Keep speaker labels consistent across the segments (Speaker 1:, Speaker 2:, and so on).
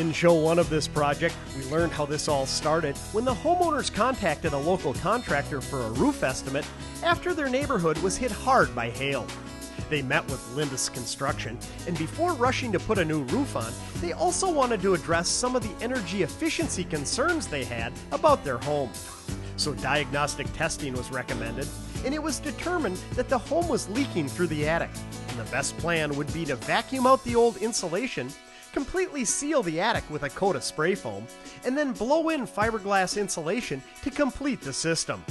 Speaker 1: In show one of this project, we learned how this all started when the homeowners contacted a local contractor for a roof estimate after their neighborhood was hit hard by hail. They met with Lindus Construction, and before rushing to put a new roof on, they also wanted to address some of the energy efficiency concerns they had about their home. So diagnostic testing was recommended, and it was determined that the home was leaking through the attic, and the best plan would be to vacuum out the old insulation, completely seal the attic with a coat of spray foam, and then blow in fiberglass insulation to complete the system.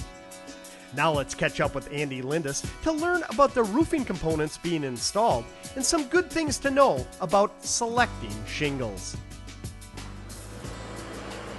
Speaker 1: Now let's catch up with Andy Lindus to learn about the roofing components being installed and some good things to know about selecting shingles.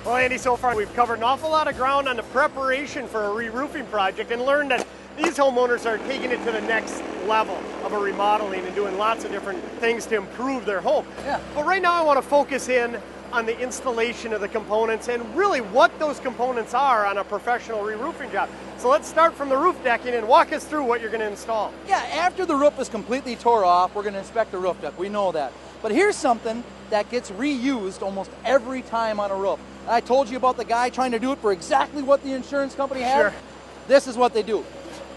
Speaker 1: Well, Andy, so far we've covered an awful lot of ground on the preparation for a re-roofing project and learned that these homeowners are taking it to the next level of a remodeling and doing lots of different things to improve their home.
Speaker 2: Yeah.
Speaker 1: But right now I want to focus in on the installation of the components and really what those components are on a professional re-roofing job. So let's start from the roof decking and walk us through what you're going to install.
Speaker 2: Yeah, after the roof is completely tore off, we're going to inspect the roof deck. We know that. But here's something that gets reused almost every time on a roof. I told you about the guy trying to do it for exactly what the insurance company had.
Speaker 1: Sure.
Speaker 2: This is what they do.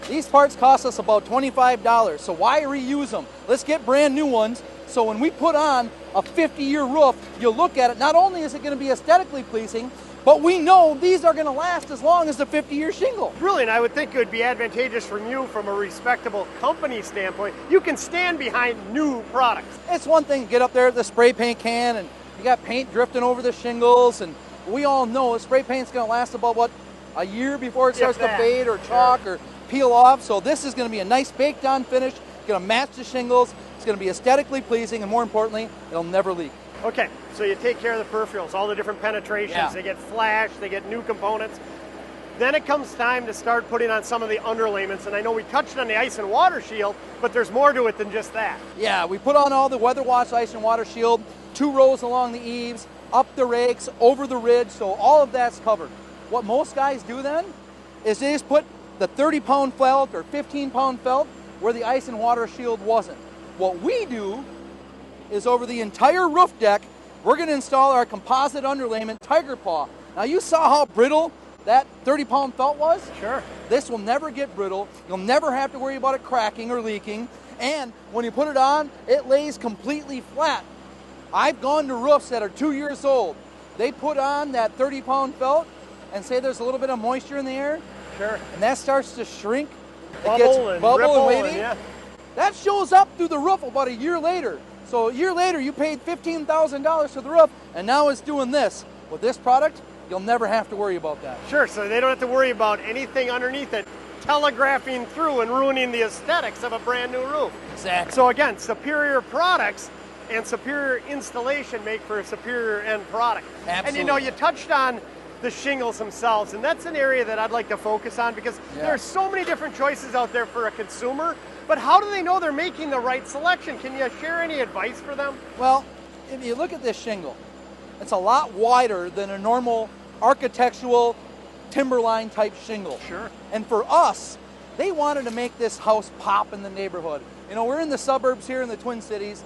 Speaker 2: These parts cost us about $25, so why reuse them? Let's get brand new ones, so when we put on a 50-year roof, you'll look at it, not only is it going to be aesthetically pleasing, but we know these are going to last as long as the 50-year shingle.
Speaker 1: Brilliant. I would think it would be advantageous from you from a respectable company standpoint. You can stand behind new products.
Speaker 2: It's one thing to get up there at the spray paint can and you got paint drifting over the shingles, and we all know spray paint's going to last about, what, a year before it starts to fade or chalk or peel off. So this is going to be a nice baked on finish, going to match the shingles, it's going to be aesthetically pleasing, and more importantly, it'll never leak.
Speaker 1: Okay, so you take care of the peripherals, all the different penetrations,
Speaker 2: Yeah.
Speaker 1: They get flashed, they get new components. Then it comes time to start putting on some of the underlayments, and I know we touched on the ice and water shield, but there's more to it than just that.
Speaker 2: Yeah, we put on all the weather wash ice and water shield, 2 rows along the eaves, up the rakes, over the ridge, so all of that's covered. What most guys do then is they just put the 30-pound felt or 15-pound felt where the ice and water shield wasn't. What we do is over the entire roof deck, we're going to install our composite underlayment Tiger Paw. Now you saw how brittle that 30-pound felt was?
Speaker 1: Sure.
Speaker 2: This will never get brittle. You'll never have to worry about it cracking or leaking. And when you put it on, it lays completely flat. I've gone to roofs that are 2 years old. They put on that 30-pound felt and say there's a little bit of moisture in the air.
Speaker 1: Sure.
Speaker 2: And that starts to shrink.
Speaker 1: Bubble and ripple and yeah.
Speaker 2: That shows up through the roof about a year later. So a year later, you paid $15,000 for the roof, and now it's doing this. With this product, you'll never have to worry about that.
Speaker 1: Sure, so they don't have to worry about anything underneath it telegraphing through and ruining the aesthetics of a brand new roof.
Speaker 2: Exactly.
Speaker 1: So again, superior products and superior installation make for a superior end product.
Speaker 2: Absolutely.
Speaker 1: And you know, you touched on the shingles themselves, and that's an area that I'd like to focus on because there are so many different choices out there for a consumer, but how do they know they're making the right selection? Can you share any advice for them?
Speaker 2: Well, if you look at this shingle, it's a lot wider than a normal architectural timberline type shingle.
Speaker 1: Sure.
Speaker 2: And for us, they wanted to make this house pop in the neighborhood. You know, we're in the suburbs here in the Twin Cities.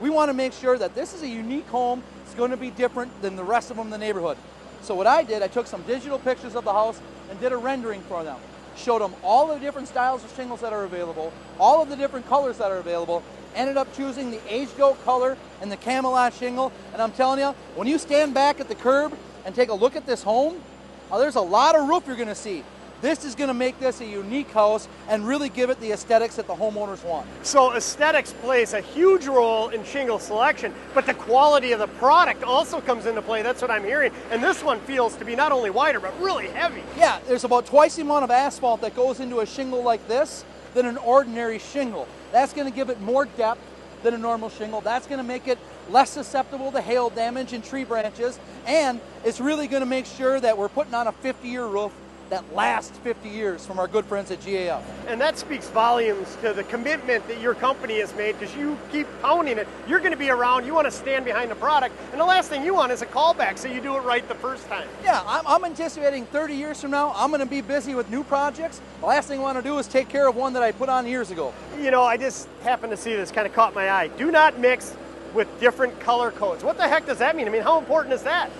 Speaker 2: We want to make sure that this is a unique home. It's going to be different than the rest of them in the neighborhood. So what I did, I took some digital pictures of the house and did a rendering for them. Showed them all the different styles of shingles that are available, all of the different colors that are available, ended up choosing the age goat color and the Camelot shingle. And I'm telling you, when you stand back at the curb and take a look at this home, there's a lot of roof you're going to see. This is going to make this a unique house and really give it the aesthetics that the homeowners want.
Speaker 1: So aesthetics plays a huge role in shingle selection, but the quality of the product also comes into play. That's what I'm hearing. And this one feels to be not only wider, but really heavy.
Speaker 2: Yeah, there's about twice the amount of asphalt that goes into a shingle like this than an ordinary shingle. That's going to give it more depth than a normal shingle. That's going to make it less susceptible to hail damage and tree branches. And it's really going to make sure that we're putting on a 50-year roof that lasts 50 years from our good friends at GAF.
Speaker 1: And that speaks volumes to the commitment that your company has made because you keep pounding it. You're going to be around, you want to stand behind the product, and the last thing you want is a callback, so you do it right the first time.
Speaker 2: Yeah, I'm anticipating 30 years from now, I'm going to be busy with new projects. The last thing I want to do is take care of one that I put on years ago.
Speaker 1: You know, I just happened to see this, kind of caught my eye. Do not mix with different color codes. What the heck does that mean? I mean, how important is that?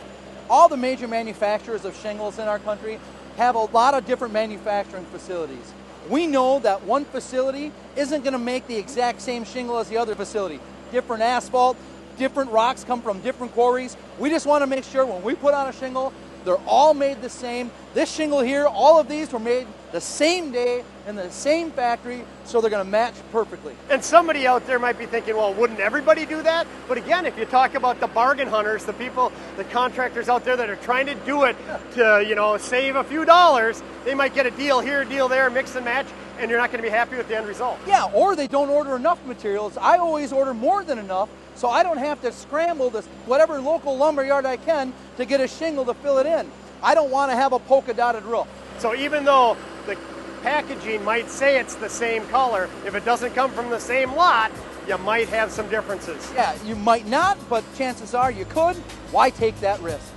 Speaker 2: All the major manufacturers of shingles in our country have a lot of different manufacturing facilities. We know that one facility isn't going to make the exact same shingle as the other facility. Different asphalt, different rocks come from different quarries. We just want to make sure when we put on a shingle, they're all made the same. This shingle here, all of these were made the same day in the same factory, so they're going to match perfectly.
Speaker 1: And somebody out there might be thinking, well, wouldn't everybody do that? But again, if you talk about the bargain hunters, the people, the contractors out there that are trying to do it to, you know, save a few dollars, they might get a deal here, a deal there, mix and match, and you're not going to be happy with the end result.
Speaker 2: Yeah, or they don't order enough materials. I always order more than enough, so I don't have to scramble to whatever local lumber yard I can to get a shingle to fill it in. I don't want to have a polka dotted roof.
Speaker 1: So even though the packaging might say it's the same color, if it doesn't come from the same lot, you might have some differences.
Speaker 2: Yeah, you might not, but chances are you could. Why take that risk?